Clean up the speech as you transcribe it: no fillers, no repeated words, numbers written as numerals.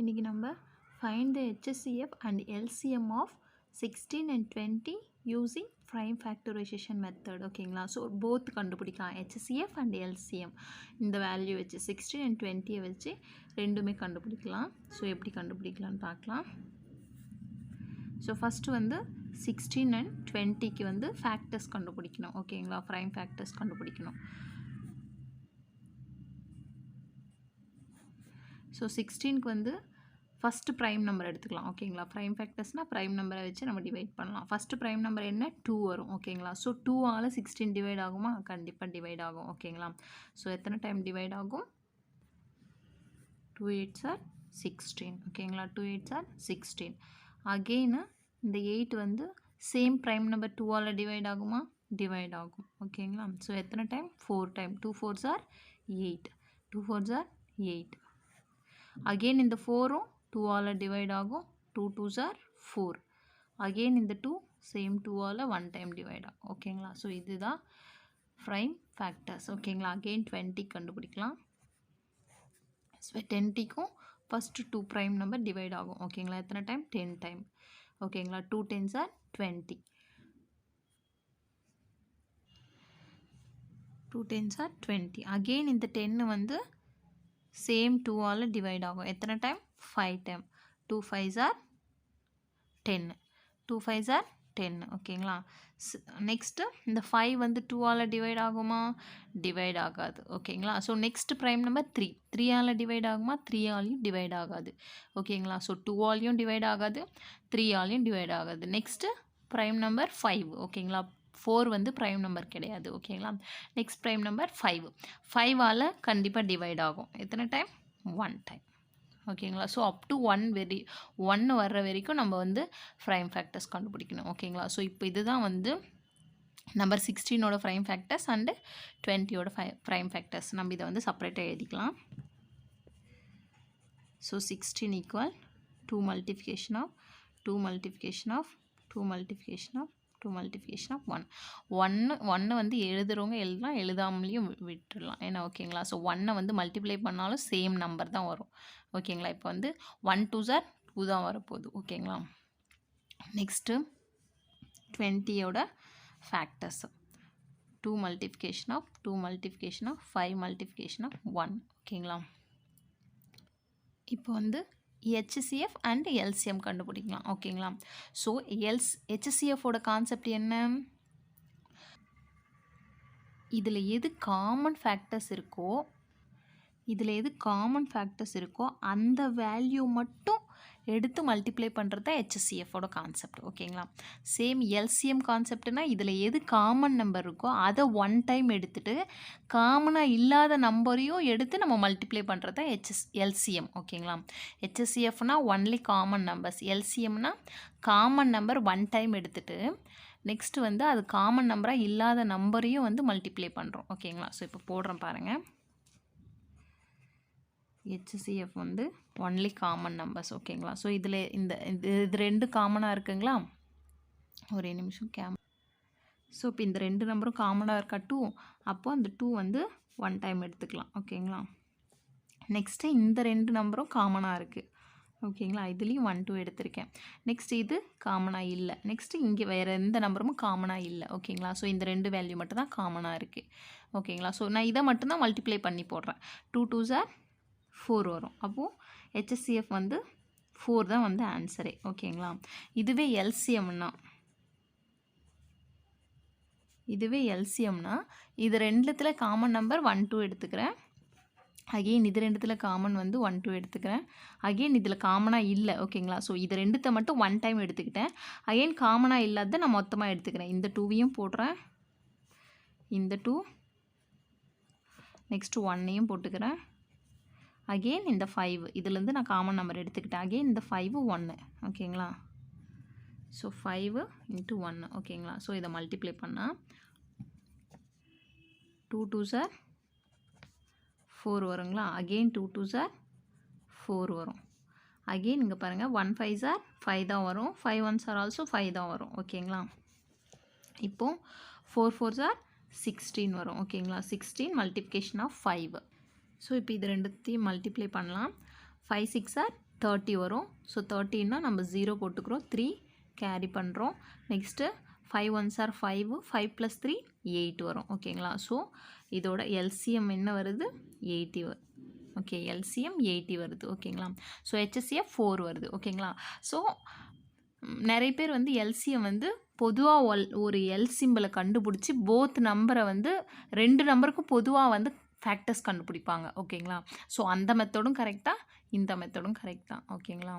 இன்றைக்கி நம்ம find the HCF and LCM of 16 and 20 using prime factorization method. ஓகேங்களா, so both கண்டுபிடிக்கலாம், HCF and LCM. இந்த value வச்சு 16 and 20 வச்சு ரெண்டுமே கண்டுபிடிக்கலாம். ஸோ எப்படி கண்டுபிடிக்கலான்னு பார்க்கலாம். ஸோ ஃபஸ்ட்டு வந்து 16 and 20க்கு வந்து ஃபேக்டர்ஸ் கண்டுபிடிக்கணும். ஓகேங்களா, ப்ரைம் ஃபேக்டர்ஸ் கண்டுபிடிக்கணும். ஸோ 16க்கு வந்து ஃபஸ்ட்டு ப்ரைம் நம்பர் எடுத்துக்கலாம். ஓகேங்களா, ப்ரைம் ஃபேக்டர்ஸ்னால் ப்ரைம் நம்பரை வச்சு நம்ம டிவைட் பண்ணலாம். ஃபஸ்ட்டு ப்ரைம் நம்பர் என்ன 2 வரும். ஓகேங்களா, ஸோ 2ஆல் 16 டிவைட் ஆகுமா? கண்டிப்பாக டிவைட் ஆகும். ஓகேங்களா, ஸோ எத்தனை டைம் டிவைட் ஆகும்? 2 8s are 16. ஓகேங்களா, 2 8s are 16. அகெயின் இந்த 8 வந்து சேம் ப்ரைம் நம்பர் 2ஆல் டிவைட் ஆகுமா? டிவைட் ஆகும். ஓகேங்களா, ஸோ எத்தனை time? 4 time. 2 4s are 8. 2 4s are 8. Again இந்த 4ம் 2ஆல் டிவைட் ஆகும். 2 2s are 4. அகெயின் இந்த 2 சேம் 2ஆல் 1 டைம் டிவைட் ஆகும். ஓகேங்களா, ஸோ இதுதான் ப்ரைம் ஃபேக்டர்ஸ். ஓகேங்களா, அகெயின் 20 கண்டுபிடிக்கலாம். ஸோ 20க்கும் ஃபஸ்ட்டு 2 ப்ரைம் நம்பர் டிவைட் ஆகும். ஓகேங்களா, எத்தனை டைம்? 10 டைம். ஓகேங்களா, 2 10s are 20. 2 10s are 20. Again இந்த 10 வந்து சேம் 2ஆல் டிவைட் ஆகும். எத்தனை time? 5 time. 2 5s are 10. 2 5s are 10. ஓகேங்களா, நெக்ஸ்ட்டு இந்த 5 வந்து 2ஆல் டிவைட் ஆகுமா? டிவைட் ஆகாது. ஓகேங்களா, ஸோ நெக்ஸ்ட் ப்ரைம் நம்பர் 3. 3ஆல் டிவைட் ஆகுமா? 3ஆலையும் டிவைட் ஆகாது. ஓகேங்களா, ஸோ 2ஆலையும் டிவைட் ஆகாது, 3ஆலையும் டிவைட் ஆகாது. Next prime number 5. ஓகேங்களா, 4 வந்து ப்ரைம் நம்பர் கிடையாது. ஓகேங்களா, நெக்ஸ்ட் ப்ரைம் நம்பர் 5. 5ஆல் கண்டிப்பாக டிவைட் ஆகும். எத்தனை டைம்? 1 டைம். ஓகேங்களா, ஸோ அப் டு 1 வர்ற வரைக்கும் நம்ம வந்து ப்ரைம் ஃபேக்டர்ஸ் கண்டுபிடிக்கணும். ஓகேங்களா, ஸோ இப்போ இதுதான் வந்து நம்பர் 16ஓட ப்ரைம் ஃபேக்டர்ஸ் அண்டு 20ஓட ப்ரைம் ஃபேக்டர்ஸ். நம்ம இதை வந்து செப்பரேட்டாக எழுதிக்கலாம். So 16 equal 2 multiplication of 2 multiplication of 2 multiplication of 2 multiplication of 1 வந்து எழுதுகிறவங்க எழுதலாம், எழுதாமலையும் விட்டுடலாம். ஏன்னா ஓகேங்களா, ஸோ 1 வந்து மல்டிப்ளை பண்ணாலும் சேம் நம்பர் தான் வரும். ஓகேங்களா, இப்போ வந்து 1 2s are 2 தான் வரப்போகுது. ஓகேங்களா, நெக்ஸ்ட்டு 20ஓட factors 2 multiplication of 2 multiplication of 5 multiplication of 1. ஓகேங்களா, இப்போ வந்து HCF and LCM கண்டுபிடிக்கலாம். ஓகேங்களா, ஸோ HCFோட கான்செப்ட் என்ன? இதில் எது காமன் ஃபேக்டர்ஸ் இருக்கோ அந்த வேல்யூ மட்டும் எடுத்து மல்டிப்ளை பண்ணுறது தான் HCFோட கான்செப்ட். ஓகேங்களா, சேம் LCM கான்செப்ட்னா இதில் எது காமன் நம்பர் இருக்கோ அதை 1 டைம் எடுத்துகிட்டு காமனாக இல்லாத நம்பரையும் எடுத்து நம்ம மல்டிப்ளை பண்ணுறது தான் LCM. ஓகேங்களா, HCFனா ஒன்லி காமன் நம்பர்ஸ், LCMனா காமன் நம்பர் 1 டைம் எடுத்துகிட்டு நெக்ஸ்ட்டு வந்து அது காமன் நம்பராக இல்லாத நம்பரையும் வந்து மல்டிப்ளை பண்ணுறோம். ஓகேங்களா, ஸோ இப்போ போடுறோம் பாருங்கள். HCF வந்து ஒன்லி காமன் நம்பர்ஸ். ஓகேங்களா, ஸோ இதில் இது 2 காமனாக இருக்குங்களா? ஒரே நிமிஷம் ஸோ இப்போ இந்த 2 நம்பரும் காமனாக இருக்கா 2, அப்போது அந்த 2 வந்து 1 டைம் எடுத்துக்கலாம். ஓகேங்களா, நெக்ஸ்ட்டு இந்த 2 நம்பரும் காமனாக இருக்குது. ஓகேங்களா, இதுலேயும் 1 2 எடுத்திருக்கேன். நெக்ஸ்ட் இது காமனாக இல்லை. நெக்ஸ்ட்டு இங்கே வேறு எந்த நம்பரும் காமனாக இல்லை. ஓகேங்களா, ஸோ இந்த 2 வேல்யூ மட்டும் தான் காமனாக இருக்குது. ஓகேங்களா, ஸோ நான் இதை மட்டும்தான் மல்டிப்ளை பண்ணி போடுறேன். 2 2s are 4 வரும். அப்போது HCF வந்து 4 தான் வந்து ஆன்சரே. ஓகேங்களா, இதுவே LCMனா இது ரெண்டுத்தில் காமன் நம்பர் 1 2 எடுத்துக்கிறேன். அகெயின் இது ரெண்டுத்தில் காமன் வந்து 1 2 எடுத்துக்கிறேன். அகெயின் இதில் காமனாக இல்லை. ஓகேங்களா, ஸோ இது ரெண்டுத்தை மட்டும் 1 டைம் எடுத்துக்கிட்டேன். அகெயின் காமனாக இல்லாத நான் மொத்தமாக எடுத்துக்கிறேன். இந்த 2வையும் போடுறேன், இந்த 2 நெக்ஸ்ட்டு 1ஐயும் போட்டுக்கிறேன். அகெயின் இந்த 5 இதுலேருந்து நான் காமன் நம்பர் எடுத்துக்கிட்டேன். அகெயின் இந்த 5 1. ஓகேங்களா, ஸோ 5 × 1. ஓகேங்களா, ஸோ இதை மல்டிப்ளை பண்ணால் 2 2s are 4 வருங்களா? அகெயின் 2 2s are 4 வரும். அகெயின் இங்கே பாருங்கள் 1 5s are 5 தான் வரும். 5 1s are also 5 தான் வரும். ஓகேங்களா, இப்போது 4 4s are 16 வரும். ஓகேங்களா, 16 மல்டிப்ளிகேஷன் ஆஃப் 5. ஸோ இப்போ இது ரெண்டுத்தையும் மல்டிப்ளை பண்ணலாம். 5 6 are 30 வரும். ஸோ 30ன்னா நம்ம 0 போட்டுக்கிறோம், 3 கேரி பண்ணுறோம். நெக்ஸ்ட்டு 5 1s are 5, 5 + 3 8 வரும். ஓகேங்களா? ஸோ இதோட எல்சிஎம் என்ன வருது? 80 வருது. ஓகே, எல்சிஎம் 80 வருது. ஓகேங்களா? ஸோ HCF 4 வருது. ஓகேங்களா? ஸோ நிறைய பேர் வந்து எல்சிஎம் வந்து பொதுவாக ஒரு எல் சிம்பிளை கண்டுபிடிச்சி போத் நம்பரை வந்து 2 நம்பருக்கும் பொதுவாக வந்து ஃபேக்டர்ஸ் கண்டுபிடிப்பாங்க. ஓகேங்களா? ஸோ அந்த மெத்தடும் கரெக்டாக, இந்த மெத்தடும் கரெக்ட் தான். ஓகேங்களா?